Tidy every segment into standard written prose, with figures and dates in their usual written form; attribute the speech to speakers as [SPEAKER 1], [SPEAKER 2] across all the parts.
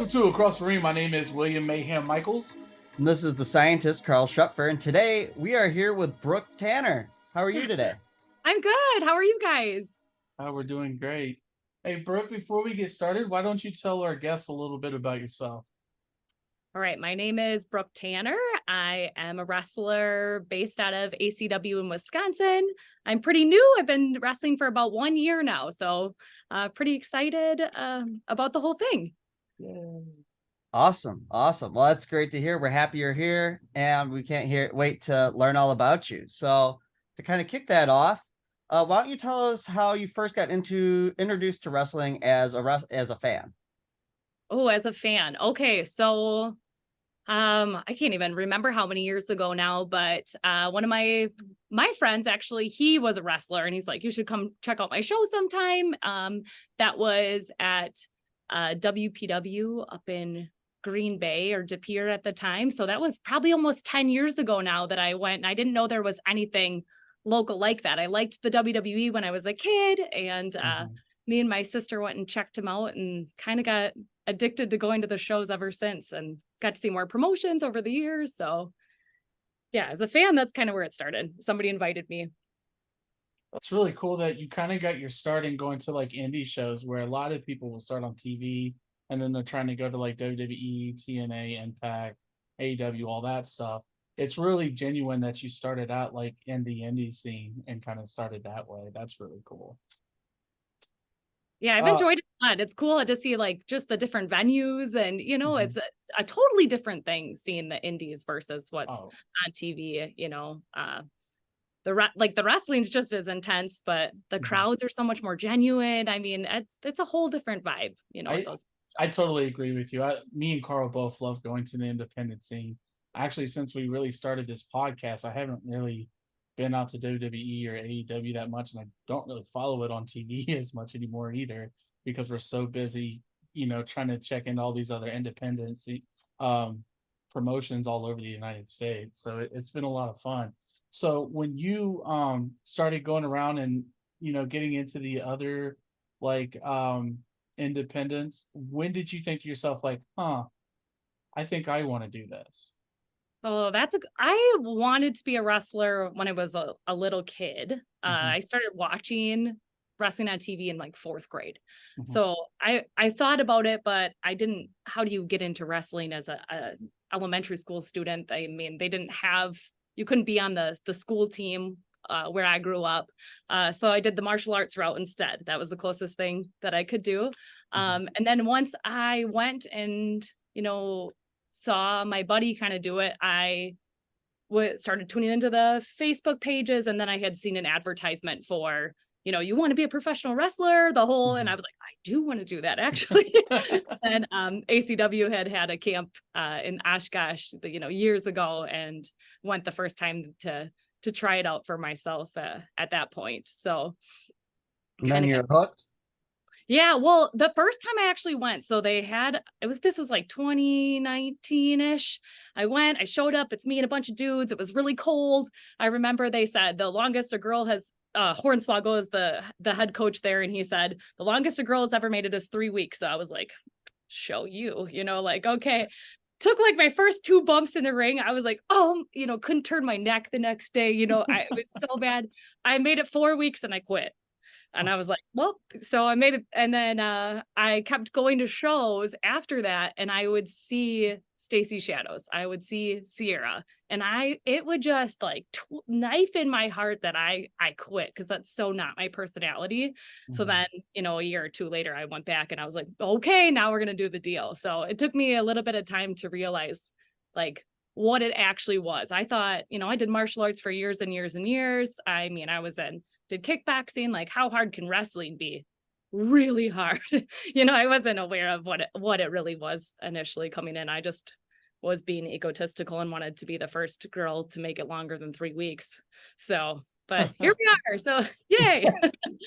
[SPEAKER 1] Welcome to Across the Ring. My name is William Mayhem Michaels.
[SPEAKER 2] And this is the scientist, Carl Schupfer, and today we are here with Brooke Tanner. How are you today?
[SPEAKER 3] I'm good. How are you guys?
[SPEAKER 1] We're doing great. Hey, Brooke, before we get started, why don't you tell our guests a little bit about yourself?
[SPEAKER 3] All right. My name is Brooke Tanner. I am a wrestler based out of ACW in Wisconsin. I'm pretty new. I've been wrestling for about 1 year now. So pretty excited about the whole thing.
[SPEAKER 1] Yay.
[SPEAKER 2] Awesome. Well, that's great to hear. We're happy you're here, and we can't wait to learn all about you. So to kind of kick that off, why don't you tell us how you first got introduced to wrestling as a fan?
[SPEAKER 3] Oh, as a fan. Okay. So I can't even remember how many years ago now, but one of my friends, actually, he was a wrestler, and he's like, you should come check out my show sometime. That was at WPW up in Green Bay or De Pere at the time. So that was probably almost 10 years ago now that I went, and I didn't know there was anything local like that. I liked the WWE when I was a kid, and me and my sister went and checked him out and kind of got addicted to going to the shows ever since, and got to see more promotions over the years. So yeah, as a fan, that's kind of where it started. Somebody invited me.
[SPEAKER 1] That's really cool that you kind of got your start in going to like indie shows where a lot of people will start on TV and then they're trying to go to like WWE, TNA, Impact, AEW, all that stuff. It's really genuine that you started out like in the indie scene and kind of started that way. That's really cool.
[SPEAKER 3] Yeah, I've enjoyed it a lot. It's cool to see like just the different venues, and it's a totally different thing seeing the indies versus what's on TV. The wrestling's just as intense, but the crowds are so much more genuine. I mean, it's a whole different vibe.
[SPEAKER 1] I totally agree with you. Me and Carl both love going to the independent scene. Actually, since we really started this podcast, I haven't really been out to WWE or AEW that much, and I don't really follow it on TV as much anymore either because we're so busy, trying to check in all these other independent promotions all over the United States. So it's been a lot of fun. So when you started going around and getting into the other like independents, when did you think to yourself like, I think I want to do this?
[SPEAKER 3] Oh, I wanted to be a wrestler when I was a little kid. I started watching wrestling on TV in like 4th grade. So I thought about it, but I didn't. How do you get into wrestling as a elementary school student? I mean, you couldn't be on the school team where I grew up. So I did the martial arts route instead. That was the closest thing that I could do. And then once I went and, saw my buddy kind of do it, I started tuning into the Facebook pages, and then I had seen an advertisement for, you want to be a professional wrestler, and I was like, I do want to do that actually. And ACW had a camp in Oshkosh, years ago, and went the first time to try it out for myself at that point. So
[SPEAKER 2] and then you're hooked.
[SPEAKER 3] Yeah, well, the first time I actually went, so this was like 2019-ish. I showed up, it's me and a bunch of dudes. It was really cold. I remember they said the longest a girl has, Hornswoggle is the head coach there, and he said the longest a girl has ever made it is 3 weeks. So I was like, show you, okay. Took like my first 2 bumps in the ring. I was like, couldn't turn my neck the next day. It was so bad. I made it 4 weeks and I quit. And I was like, well, so I made it. And then I kept going to shows after that, and I would see Stacy Shadows. I would see Sierra, and it would just like knife in my heart that I quit, because that's so not my personality. So then, a year or 2 later, I went back and I was like, okay, now we're going to do the deal. So it took me a little bit of time to realize like what it actually was. I thought, I did martial arts for years and years and years. I mean, did kickboxing, like how hard can wrestling be? Really hard. I wasn't aware of what it really was initially coming in. I just was being egotistical and wanted to be the first girl to make it longer than 3 weeks. So, but here we are. So yay.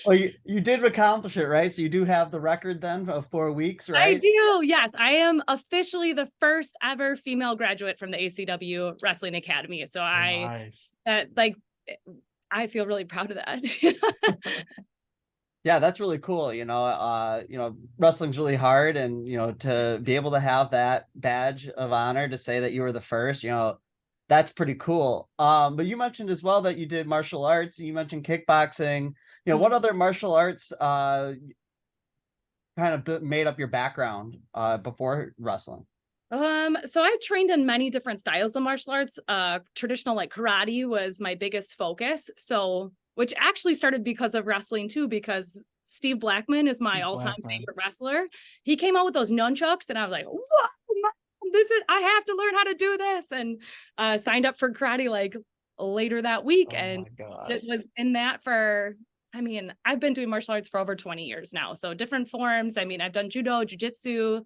[SPEAKER 2] Well, you did accomplish it, right? So you do have the record then of 4 weeks, right?
[SPEAKER 3] I do. Yes. I am officially the first ever female graduate from the ACW Wrestling Academy. So
[SPEAKER 1] Nice.
[SPEAKER 3] I feel really proud of that.
[SPEAKER 2] Yeah, that's really cool. Wrestling's really hard, and to be able to have that badge of honor to say that you were the first, that's pretty cool. But you mentioned as well that you did martial arts. You mentioned kickboxing. What other martial arts kind of made up your background before wrestling?
[SPEAKER 3] So I've trained in many different styles of martial arts. Traditional like karate was my biggest focus. So, which actually started because of wrestling too, because Steve Blackman is my all-time favorite wrestler. He came out with those nunchucks and I was like, "What? I have to learn how to do this." And signed up for karate like later that week.
[SPEAKER 1] Oh
[SPEAKER 3] and
[SPEAKER 1] my gosh.
[SPEAKER 3] it was in that for, I mean, I've been doing martial arts for over 20 years now. So different forms. I mean, I've done judo, jujitsu,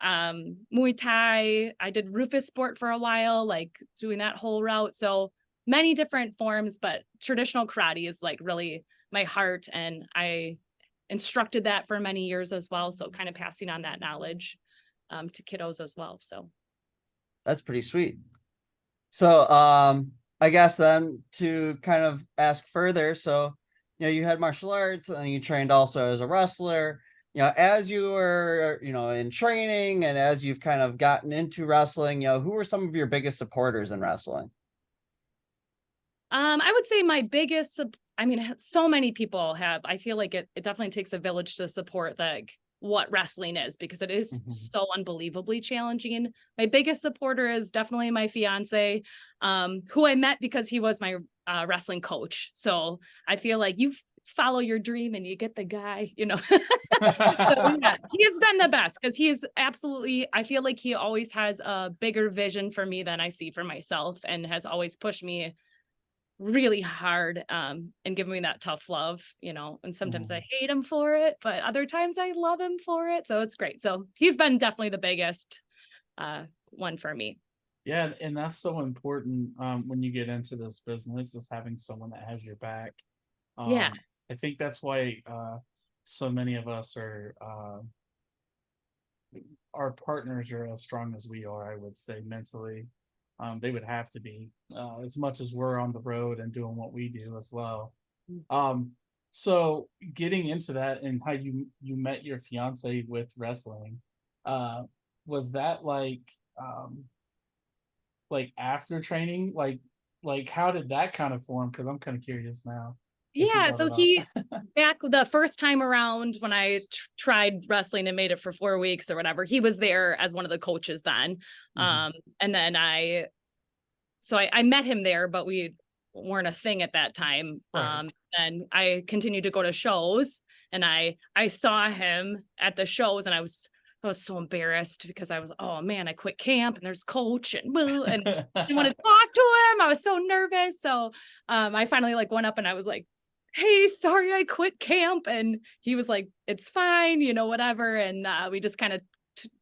[SPEAKER 3] Muay Thai. I did Rufus sport for a while, like doing that whole route. So many different forms, but traditional karate is like really my heart. And I instructed that for many years as well. So kind of passing on that knowledge to kiddos as well. So
[SPEAKER 2] That's pretty sweet. So I guess then to kind of ask further, so you had martial arts and you trained also as a wrestler. As you were, in training and as you've kind of gotten into wrestling, who were some of your biggest supporters in wrestling?
[SPEAKER 3] I would say my biggest, I mean, so many people have, I feel like it definitely takes a village to support like what wrestling is, because it is so unbelievably challenging. My biggest supporter is definitely my fiance, who I met because he was my wrestling coach. So I feel like you follow your dream and you get the guy, So yeah, he has been the best because he is absolutely, I feel like he always has a bigger vision for me than I see for myself, and has always pushed me really hard and giving me that tough love, and sometimes I hate him for it, but other times I love him for it. So it's great. So he's been definitely the biggest one for me.
[SPEAKER 1] Yeah, and that's so important when you get into this business, is having someone that has your back.
[SPEAKER 3] Yeah.
[SPEAKER 1] I think that's why so many of us our partners are as strong as we are, I would say, mentally. They would have to be, as much as we're on the road and doing what we do as well. So getting into that and how you met your fiance with wrestling, was that like after training, like how did that kind of form? Because I'm kind of curious now.
[SPEAKER 3] Yeah, so he back the first time around when I tried wrestling and made it for 4 weeks or whatever, he was there as one of the coaches then. And then I met him there, but we weren't a thing at that time.
[SPEAKER 1] Right.
[SPEAKER 3] And I continued to go to shows, and I saw him at the shows, and I was so embarrassed because I was, oh man, I quit camp and there's coach and boo, and I didn't want to talk to him. I was so nervous. So I finally like went up and I was like, "Hey, sorry, I quit camp." And he was like, "It's fine, whatever." And we just kind of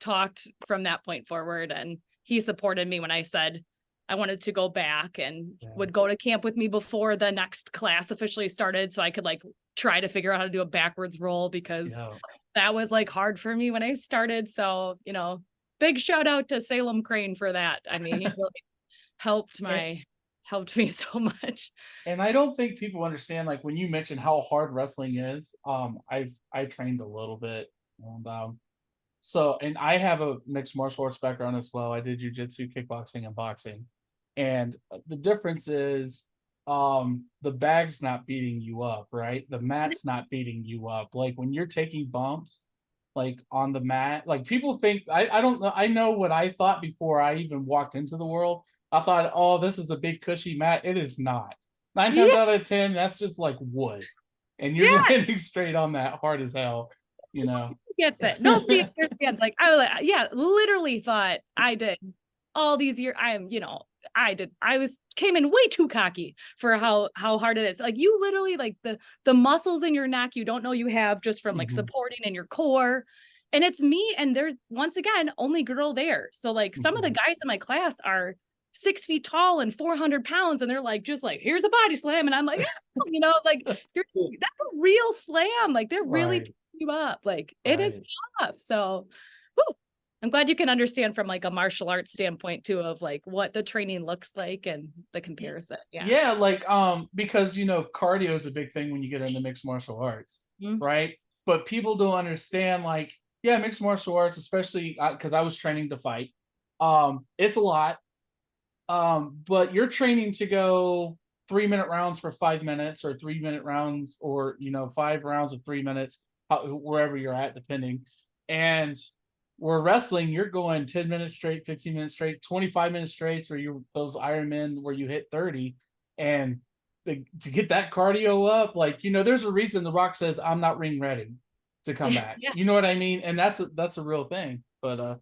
[SPEAKER 3] talked from that point forward. And he supported me when I said I wanted to go back, and would go to camp with me before the next class officially started, so I could like try to figure out how to do a backwards roll, because that was like hard for me when I started. So, big shout out to Salem Crane for that. I mean, he really helped me so much.
[SPEAKER 1] And I don't think people understand, like when you mentioned how hard wrestling is. I trained a little bit, and and I have a mixed martial arts background as well. I did jujitsu, kickboxing, and boxing. And the difference is the bag's not beating you up, right? The mat's not beating you up. Like when you're taking bumps like on the mat, like people think I don't know. I know what I thought before I even walked into the world. I thought, oh, this is a big cushy mat. It is not. 9 times out of 10, that's just like wood. And you're landing straight on that hard as hell,
[SPEAKER 3] Gets it. Nobody understands. Like I literally thought I did all these years. I came in way too cocky for how hard it is. Like you literally, like the muscles in your neck, you don't know you have just from like supporting in your core. And it's me, and there's once again only girl there. So like some of the guys in my class are 6 feet tall and 400 pounds, and they're like, just like, here's a body slam, and I'm like, like that's a real slam. Like they're really picking you up. Like it is tough. So I'm glad you can understand from like a martial arts standpoint too, of like what the training looks like and the comparison.
[SPEAKER 1] Yeah, like because cardio is a big thing when you get into mixed martial arts.
[SPEAKER 3] Mhm.
[SPEAKER 1] right? But people don't understand, like, yeah, mixed martial arts, especially because I was training to fight. It's a lot. But you're training to go 3 minute rounds for 5 minutes, or 3 minute rounds, or 5 rounds of 3 minutes, wherever you're at, depending. And we're wrestling, you're going 10 minutes straight, 15 minutes straight, 25 minutes straight, or you those Iron Men where you hit 30. And to get that cardio up, like, there's a reason The Rock says, I'm not ring ready to come back.
[SPEAKER 3] Yeah.
[SPEAKER 1] You know what I mean? And that's a real thing. But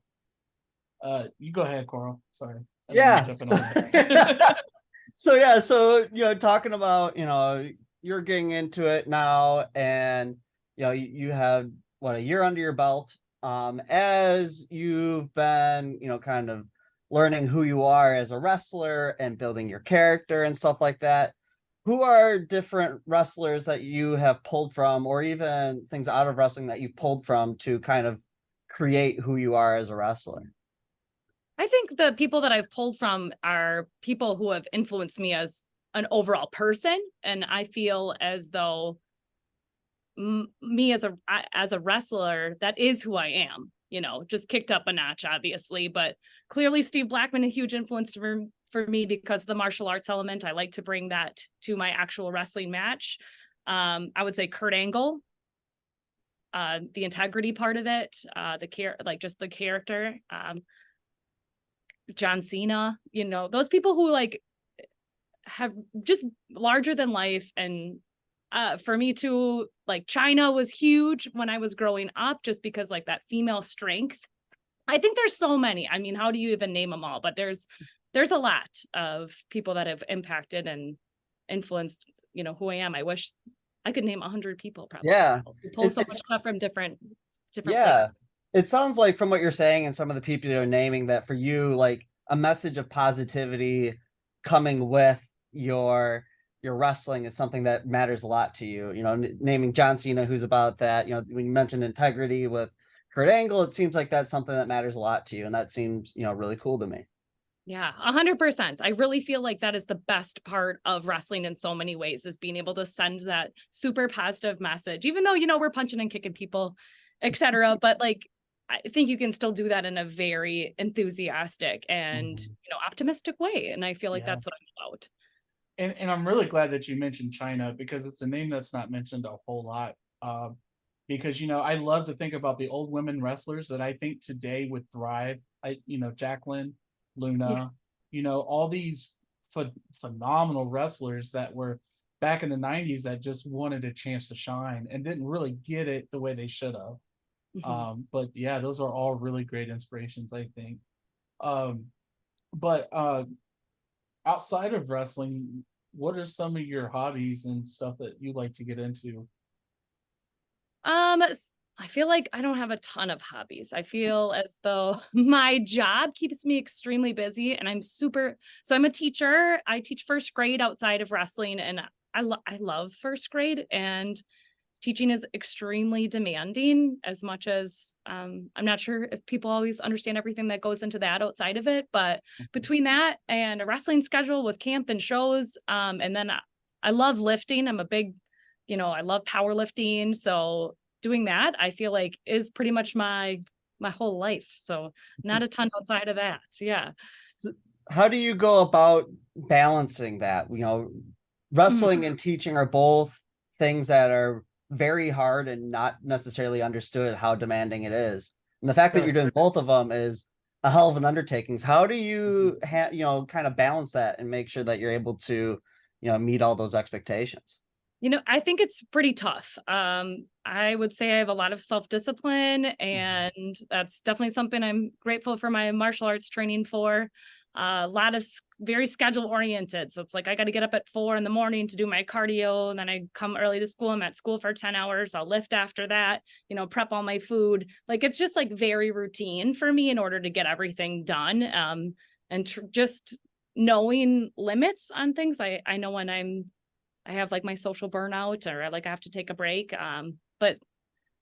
[SPEAKER 1] you go ahead, Coral. Sorry. I didn't mean to
[SPEAKER 2] Yeah.
[SPEAKER 1] jump in
[SPEAKER 2] So,
[SPEAKER 1] on that.
[SPEAKER 2] so yeah, so talking about, you're getting into it now, and you have what, a year under your belt. As you've been, kind of learning who you are as a wrestler and building your character and stuff like that. Who are different wrestlers that you have pulled from, or even things out of wrestling that you've pulled from to kind of create who you are as a wrestler?
[SPEAKER 3] I think the people that I've pulled from are people who have influenced me as an overall person. And I feel as though me as a wrestler, that is who I am, just kicked up a notch, obviously. But clearly Steve Blackman, a huge influence for me because of the martial arts element. I like to bring that to my actual wrestling match. I would say Kurt Angle, the integrity part of it, just the character. John Cena, those people who like have just larger than life. And for me too, like China was huge when I was growing up, just because like that female strength. I think there's so many. I mean, how do you even name them all? But there's a lot of people that have impacted and influenced, who I am. I wish I could name 100 people probably.
[SPEAKER 2] Yeah.
[SPEAKER 3] We pull so much stuff from different places.
[SPEAKER 2] Yeah. It sounds like, from what you're saying and some of the people you're naming, that for you, like, a message of positivity coming with your wrestling is something that matters a lot to you. Naming John Cena, who's about that. When you mentioned integrity with Kurt Angle, it seems like that's something that matters a lot to you, and that seems, really cool to me.
[SPEAKER 3] Yeah, 100%. I really feel like that is the best part of wrestling in so many ways, is being able to send that super positive message, even though, we're punching and kicking people, etc. But like, I think you can still do that in a very enthusiastic and, optimistic way. And I feel like
[SPEAKER 1] Yeah.
[SPEAKER 3] that's what I'm about.
[SPEAKER 1] And I'm really glad that you mentioned China, because it's a name that's not mentioned a whole lot. Because I love to think about the old women wrestlers that I think today would thrive. Jacqueline, Luna, all these phenomenal wrestlers that were back in the '90s that just wanted a chance to shine and didn't really get it the way they should have. But yeah, those are all really great inspirations, I think. But outside of wrestling, what are some of your hobbies and stuff that you like to get into?
[SPEAKER 3] I feel like I don't have a ton of hobbies. I feel as though my job keeps me extremely busy, and so I'm a teacher. I teach first grade outside of wrestling, and I love first grade, and teaching is extremely demanding, as much as I'm not sure if people always understand everything that goes into that outside of it. But between that and a wrestling schedule with camp and shows, and then I love lifting. I'm a big, I love powerlifting. So doing that, I feel like, is pretty much my whole life. So not a ton outside of that. Yeah.
[SPEAKER 2] How do you go about balancing that? Wrestling and teaching are both things that are very hard and not necessarily understood how demanding it is. And the fact that you're doing both of them is a hell of an undertaking. How do you kind of balance that and make sure that you're able to, meet all those expectations?
[SPEAKER 3] I think it's pretty tough. I would say I have a lot of self-discipline, and that's definitely something I'm grateful for my martial arts training for. A lot of very schedule oriented. So it's like, I got to get up at 4 a.m. to do my cardio. And then I come early to school. I'm at school for 10 hours. I'll lift after that, prep all my food. Like, it's just like very routine for me in order to get everything done. And just knowing limits on things. I know when I have like my social burnout, or like I have to take a break.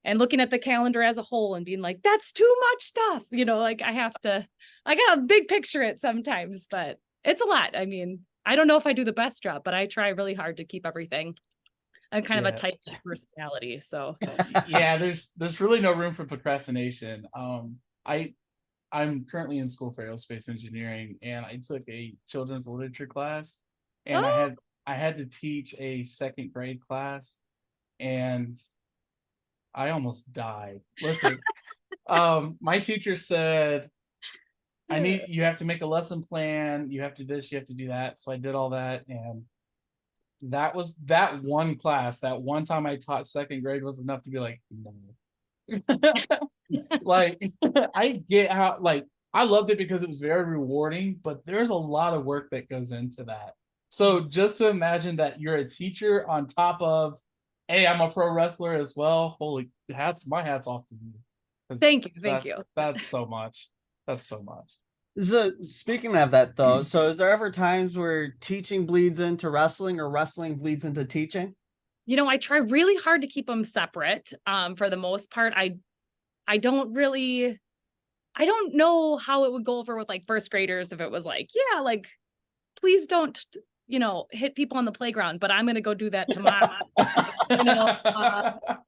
[SPEAKER 3] And looking at the calendar as a whole and being like, that's too much stuff. Like I got a big picture it sometimes, but it's a lot. I mean, I don't know if I do the best job, but I try really hard to keep everything I'm kind of a
[SPEAKER 1] Yeah.
[SPEAKER 3] type A personality. So
[SPEAKER 1] Yeah, there's really no room for procrastination. I'm currently in school for aerospace engineering, and I took a children's literature class, and
[SPEAKER 3] oh,
[SPEAKER 1] I had to teach a second grade class, and I almost died. Listen, my teacher said, you have to make a lesson plan, you have to this, you have to do that. So I did all that, and that was that one class, that one time I taught second grade was enough to be like, no. Like, I get how, like, I loved it because it was very rewarding, but there's a lot of work that goes into that. So just to imagine that you're a teacher on top of, hey, I'm a pro wrestler as well. Holy my hat's off to you. 'Cause
[SPEAKER 3] thank you, thank you.
[SPEAKER 1] that's so much. That's so much.
[SPEAKER 2] So speaking of that though, so is there ever times where teaching bleeds into wrestling or wrestling bleeds into teaching?
[SPEAKER 3] You know, I try really hard to keep them separate. For the most part, I don't really, I don't know how it would go over with like first graders if it was like, yeah, like please don't, hit people on the playground, but I'm gonna go do that tomorrow. You know,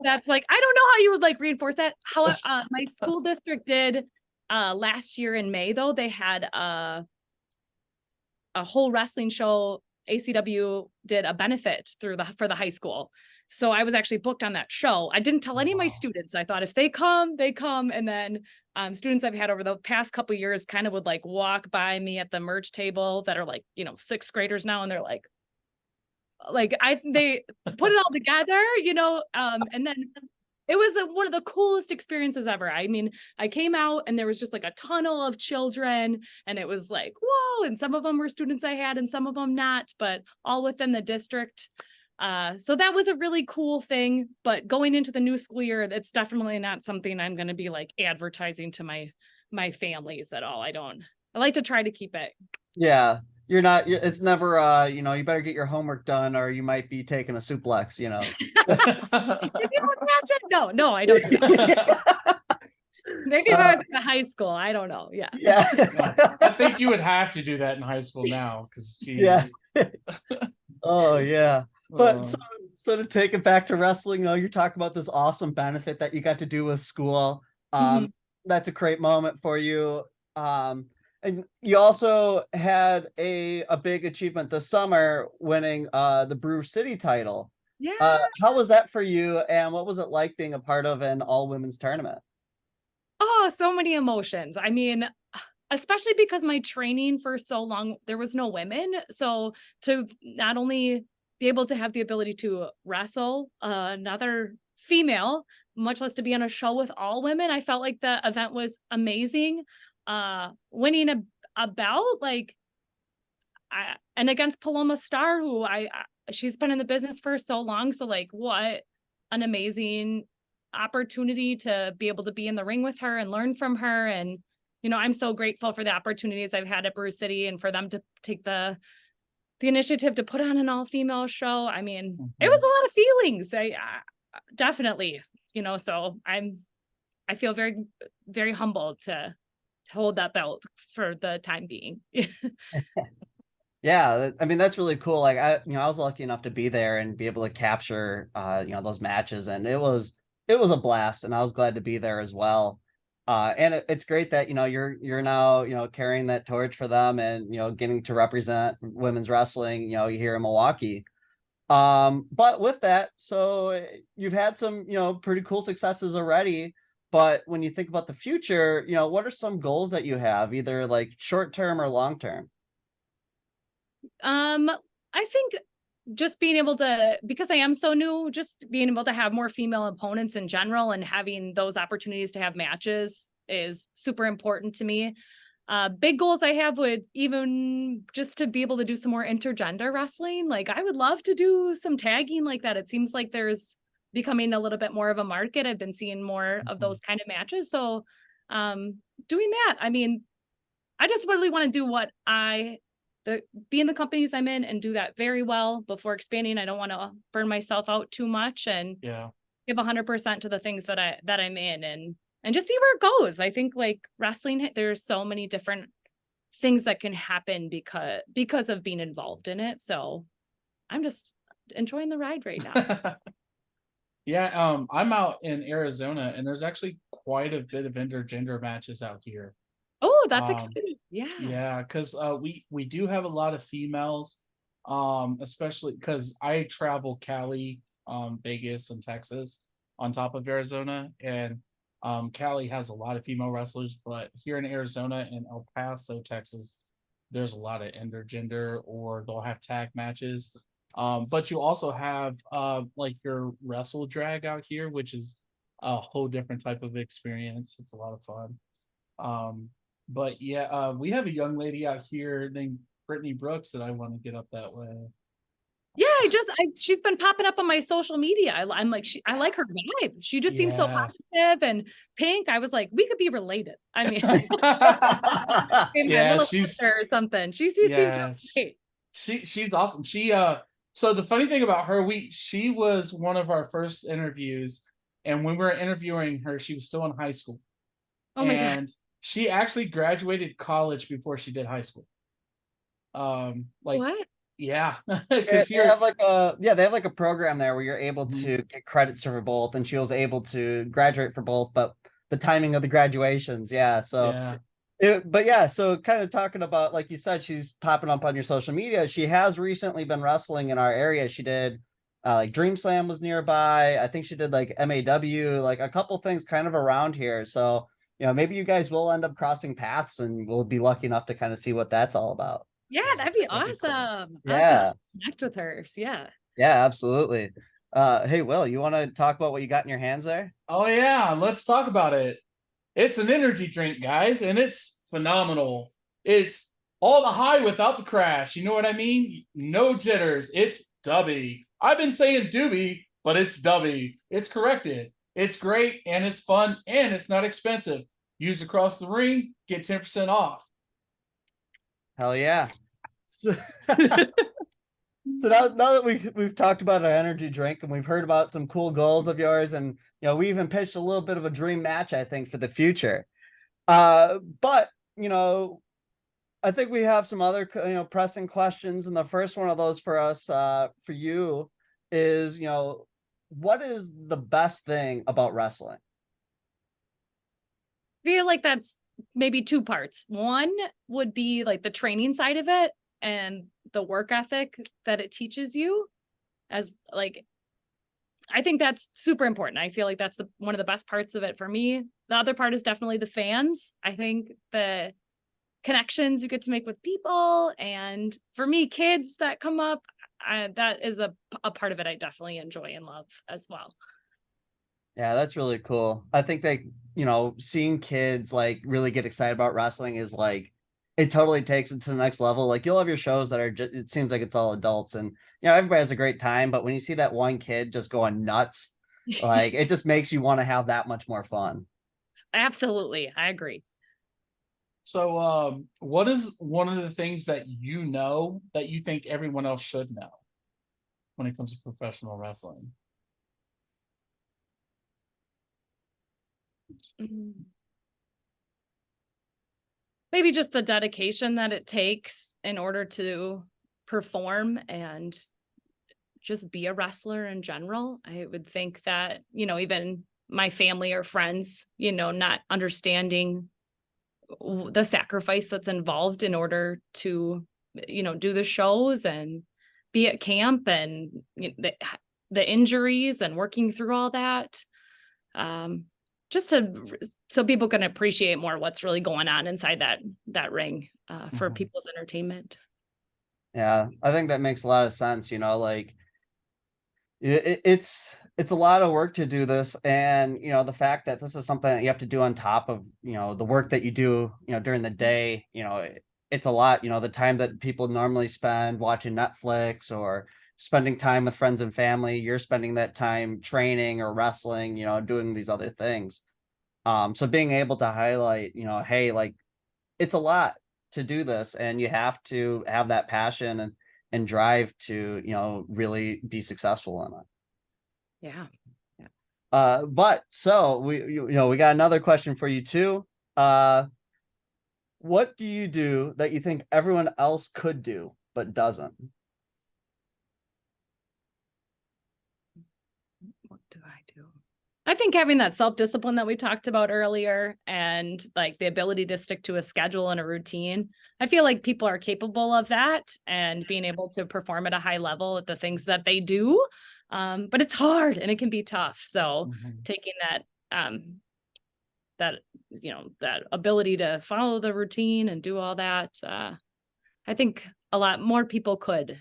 [SPEAKER 3] that's like, I don't know how you would like reinforce that. How my school district did last year in May, though, they had a whole wrestling show. ACW did a benefit for the high school. So I was actually booked on that show. I didn't tell any of my
[SPEAKER 1] Wow.
[SPEAKER 3] students. I thought if they come, they come. And then students I've had over the past couple years kind of would like walk by me at the merch table that are like, sixth graders now. And they're like they put it all together, and then it was one of the coolest experiences ever. I mean, I came out and there was just like a tunnel of children, and it was like, whoa, and some of them were students I had and some of them not, but all within the district. So that was a really cool thing, but going into the new school year, it's definitely not something I'm going to be like advertising to my families at all. I like to try to keep it.
[SPEAKER 2] Yeah, it's never you better get your homework done or you might be taking a suplex.
[SPEAKER 3] Can you imagine? No, I don't do that. Maybe if I was in the high school, I don't know. Yeah.
[SPEAKER 2] Yeah.
[SPEAKER 1] I think you would have to do that in high school now, because
[SPEAKER 2] Yeah. Oh yeah. But
[SPEAKER 1] um,
[SPEAKER 2] so to take it back to wrestling, you're talking about this awesome benefit that you got to do with school.
[SPEAKER 3] Mhm.
[SPEAKER 2] That's a great moment for you. And you also had a big achievement this summer, winning the Brew City title.
[SPEAKER 3] Yeah.
[SPEAKER 2] How was that for you, and what was it like being a part of an all women's tournament?
[SPEAKER 3] Oh, so many emotions. I mean, especially because my training for so long, there was no women. So to not only be able to have the ability to wrestle another female, much less to be on a show with all women, I felt like the event was amazing. Winning a belt, like, and against Paloma Star, who she's been in the business for so long. So like, what an amazing opportunity to be able to be in the ring with her and learn from her. And, I'm so grateful for the opportunities I've had at Brew City and for them to take the initiative to put on an all female show. I mean, it was a lot of feelings. I definitely, so I feel very, very humbled to hold that belt for the time being.
[SPEAKER 2] Yeah, I mean that's really cool. Like I was lucky enough to be there and be able to capture those matches, and it was a blast, and I was glad to be there as well. And it's great that you're now carrying that torch for them, and getting to represent women's wrestling here in Milwaukee. But with that, so you've had some pretty cool successes already. But when you think about the future, what are some goals that you have, either like short term or long term?
[SPEAKER 3] I think just being able to, because I am so new, just being able to have more female opponents in general and having those opportunities to have matches is super important to me. Big goals I have would even just to be able to do some more intergender wrestling. Like I would love to do some tagging like that. It seems like there's becoming a little bit more of a market. I've been seeing more of those kind of matches. So doing that, I mean, I just really want to do be in the companies I'm in and do that very well before expanding. I don't want to burn myself out too much and
[SPEAKER 1] yeah.
[SPEAKER 3] give 100% to the things that I'm in and just see where it goes. I think like wrestling, there's so many different things that can happen because of being involved in it. So I'm just enjoying the ride right now.
[SPEAKER 1] Yeah, I'm out in Arizona, and there's actually quite a bit of intergender matches out here.
[SPEAKER 3] Oh, that's
[SPEAKER 1] Um,
[SPEAKER 3] exciting. Yeah.
[SPEAKER 1] yeah, because we do have a lot of females, especially because I travel Cali, Vegas, and Texas on top of Arizona, and Cali has a lot of female wrestlers, but here in Arizona and El Paso, Texas, there's a lot of intergender, or they'll have tag matches. But you also have like your wrestle drag out here, which is a whole different type of experience. It's a lot of fun. But yeah, we have a young lady out here named Brittany Brooks that I want to get up that way.
[SPEAKER 3] Yeah, she's been popping up on my social media. I'm like, I like her vibe. She just seems so
[SPEAKER 1] Yeah.
[SPEAKER 3] positive and pink. I was like, we could be related. I mean, maybe my
[SPEAKER 1] Yeah,
[SPEAKER 3] little
[SPEAKER 1] she's
[SPEAKER 3] sister or something. She seems
[SPEAKER 1] yeah,
[SPEAKER 3] great.
[SPEAKER 1] she's awesome. So the funny thing about her, she was one of our first interviews, and when we were interviewing her, she was still in high school.
[SPEAKER 3] Oh my God.
[SPEAKER 1] And she actually graduated college before she did high school. Like
[SPEAKER 3] What?
[SPEAKER 1] yeah,
[SPEAKER 2] Yeah,
[SPEAKER 1] because
[SPEAKER 2] they
[SPEAKER 1] here
[SPEAKER 2] have like a program there where you're able
[SPEAKER 1] Mhm.
[SPEAKER 2] to get credits for both, and she was able to graduate for both, but the timing of the graduations, yeah. So
[SPEAKER 1] yeah.
[SPEAKER 2] but yeah, so kind of talking about, like you said, she's popping up on your social media. She has recently been wrestling in our area. She did like Dream Slam was nearby. I think she did like MAW, like a couple things kind of around here. So, maybe you guys will end up crossing paths and we'll be lucky enough to kind of see what that's all about.
[SPEAKER 3] Yeah, that'd be
[SPEAKER 1] That'd be cool.
[SPEAKER 3] awesome. I'll have
[SPEAKER 2] Yeah.
[SPEAKER 3] to connect with her. Yeah.
[SPEAKER 2] Yeah, absolutely. Hey, Will, you want to talk about what you got in your hands there?
[SPEAKER 1] Oh yeah, let's talk about it. It's an energy drink, guys, and it's phenomenal. It's all the high without the crash. You know what I mean? No jitters. It's dubby. I've been saying doobie, but it's dubby. It's corrected. It's great, and it's fun, and it's not expensive. Use across the ring, get 10% off.
[SPEAKER 2] Hell yeah. So, so now that we've talked about our energy drink and we've heard about some cool goals of yours, and we even pitched a little bit of a dream match, I think, for the future. But I think we have some other pressing questions, and the first one of those for us, for you, is what is the best thing about wrestling?
[SPEAKER 3] Feel like that's maybe two parts. One would be like the training side of it and the work ethic that it teaches you, as like I think that's super important. I feel like that's one of the best parts of it for me. The other part is definitely the fans. I think the connections you get to make with people, and for me, kids that come up, that is a part of it I definitely enjoy and love as well.
[SPEAKER 2] Yeah, that's really cool. I think that, seeing kids like really get excited about wrestling is like, it totally takes it to the next level. Like, you'll have your shows that are just, it seems like it's all adults, and, everybody has a great time. But when you see that one kid just going nuts, like, it just makes you want to have that much more fun.
[SPEAKER 3] Absolutely. I agree.
[SPEAKER 1] So, what is one of the things that that you think everyone else should know when it comes to professional wrestling?
[SPEAKER 3] Maybe just the dedication that it takes in order to perform and just be a wrestler in general. I would think that, even my family or friends, not understanding the sacrifice that's involved in order to, do the shows and be at camp, and the injuries and working through all that. Just so people can appreciate more what's really going on inside that ring, for
[SPEAKER 1] Mhm.
[SPEAKER 3] people's entertainment.
[SPEAKER 2] Yeah, I think that makes a lot of sense. Like, it's a lot of work to do this, and the fact that this is something that you have to do on top of the work that you do during the day. It's a lot. The time that people normally spend watching Netflix or spending time with friends and family, you're spending that time training or wrestling, doing these other things. So being able to highlight, hey, like, it's a lot to do this, and you have to have that passion and drive to really be successful in it.
[SPEAKER 3] Yeah. Yeah.
[SPEAKER 2] But so we got another question for you too. What do you do that you think everyone else could do but doesn't?
[SPEAKER 3] I think having that self-discipline that we talked about earlier and like the ability to stick to a schedule and a routine, I feel like people are capable of that and being able to perform at a high level at the things that they do. But it's hard and it can be tough. So
[SPEAKER 1] Mhm.
[SPEAKER 3] taking that that ability to follow the routine and do all that, I think a lot more people could,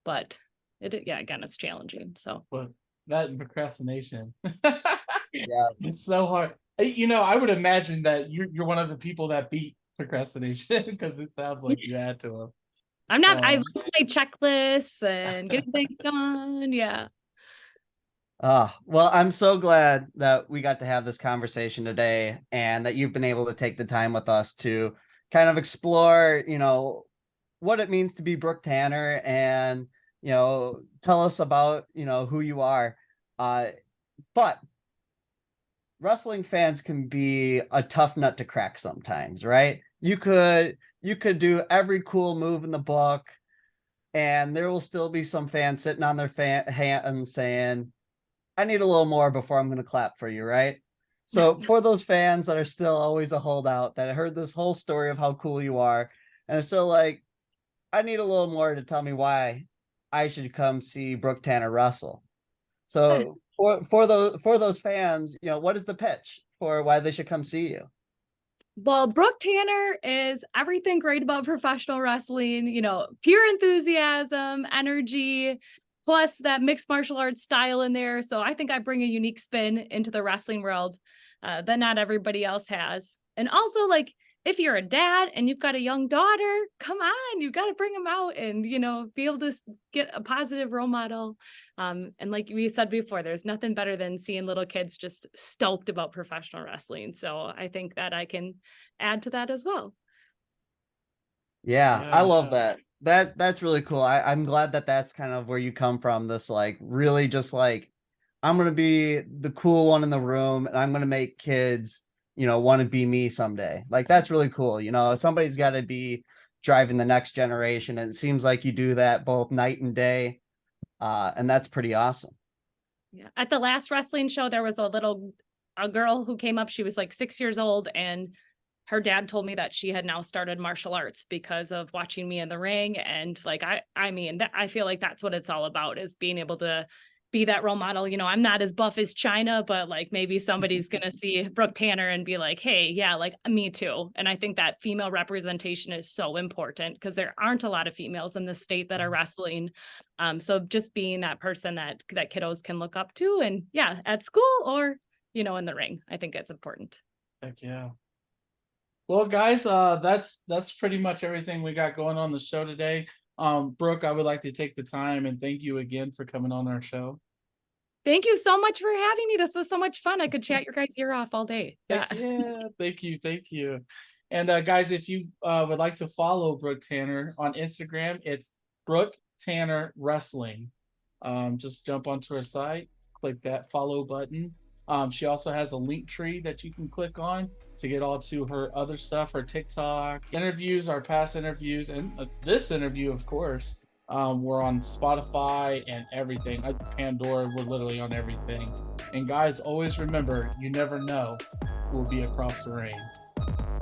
[SPEAKER 3] but yeah, again, it's challenging. So
[SPEAKER 1] But that and procrastination.
[SPEAKER 2] Yes.
[SPEAKER 1] It's so hard. I would imagine that you're one of the people that beat procrastination because it sounds like you had to.
[SPEAKER 3] I
[SPEAKER 1] Um,
[SPEAKER 3] like my checklists and getting things done. Yeah.
[SPEAKER 2] Well, I'm so glad that we got to have this conversation today and that you've been able to take the time with us to kind of explore, what it means to be Brooke Tanner and, tell us about, who you are. But wrestling fans can be a tough nut to crack sometimes, right? You could do every cool move in the book, and there will still be some fans sitting on their hands saying, I need a little more before I'm going to clap for you, right? So for those fans that are still always a holdout, that heard this whole story of how cool you are, and are still like, I need a little more to tell me why I should come see Brooke Tanner wrestle. So for those fans, what is the pitch for why they should come see you?
[SPEAKER 3] Well, Brooke Tanner is everything great about professional wrestling, pure enthusiasm, energy, plus that mixed martial arts style in there. So I think I bring a unique spin into the wrestling world that not everybody else has. And also, like, if you're a dad and you've got a young daughter, come on, you got to bring them out and, be able to get a positive role model. And like we said before, there's nothing better than seeing little kids just stoked about professional wrestling. So I think that I can add to that as well.
[SPEAKER 2] Yeah, I
[SPEAKER 1] yeah,
[SPEAKER 2] love
[SPEAKER 1] yeah.
[SPEAKER 2] that. That's really cool. I'm glad that that's kind of where you come from. This like really just like I'm gonna be the cool one in the room, and I'm gonna make kids, want to be me someday. Like that's really cool. Somebody's got to be driving the next generation, and it seems like you do that both night and day, and that's pretty awesome.
[SPEAKER 3] Yeah. At the last wrestling show, there was a girl who came up. She was like 6 years old, and her dad told me that she had now started martial arts because of watching me in the ring. And like, I mean, I feel like that's what it's all about, is being able to be that role model. I'm not as buff as China, but like maybe somebody's going to see Brooke Tanner and be like, hey, yeah, like me too. And I think that female representation is so important because there aren't a lot of females in the state that are wrestling. So just being that person that kiddos can look up to, and yeah, at school or, in the ring, I think it's important.
[SPEAKER 1] Heck yeah. Well, guys, that's pretty much everything we got going on the show today. Brooke, I would like to take the time and thank you again for coming on our show.
[SPEAKER 3] Thank you so much for having me. This was so much fun. I could chat your guys' ear off all day. Yeah.
[SPEAKER 1] Heck yeah, thank you. And guys, if you would like to follow Brooke Tanner on Instagram, it's Brooke Tanner Wrestling. Just jump onto her site, click that follow button. She also has a link tree that you can click on to get all to her other stuff, her TikTok interviews, our past interviews, and this interview, of course. We're on Spotify and everything. Pandora, we're literally on everything. And guys, always remember, you never know who will be across the ring.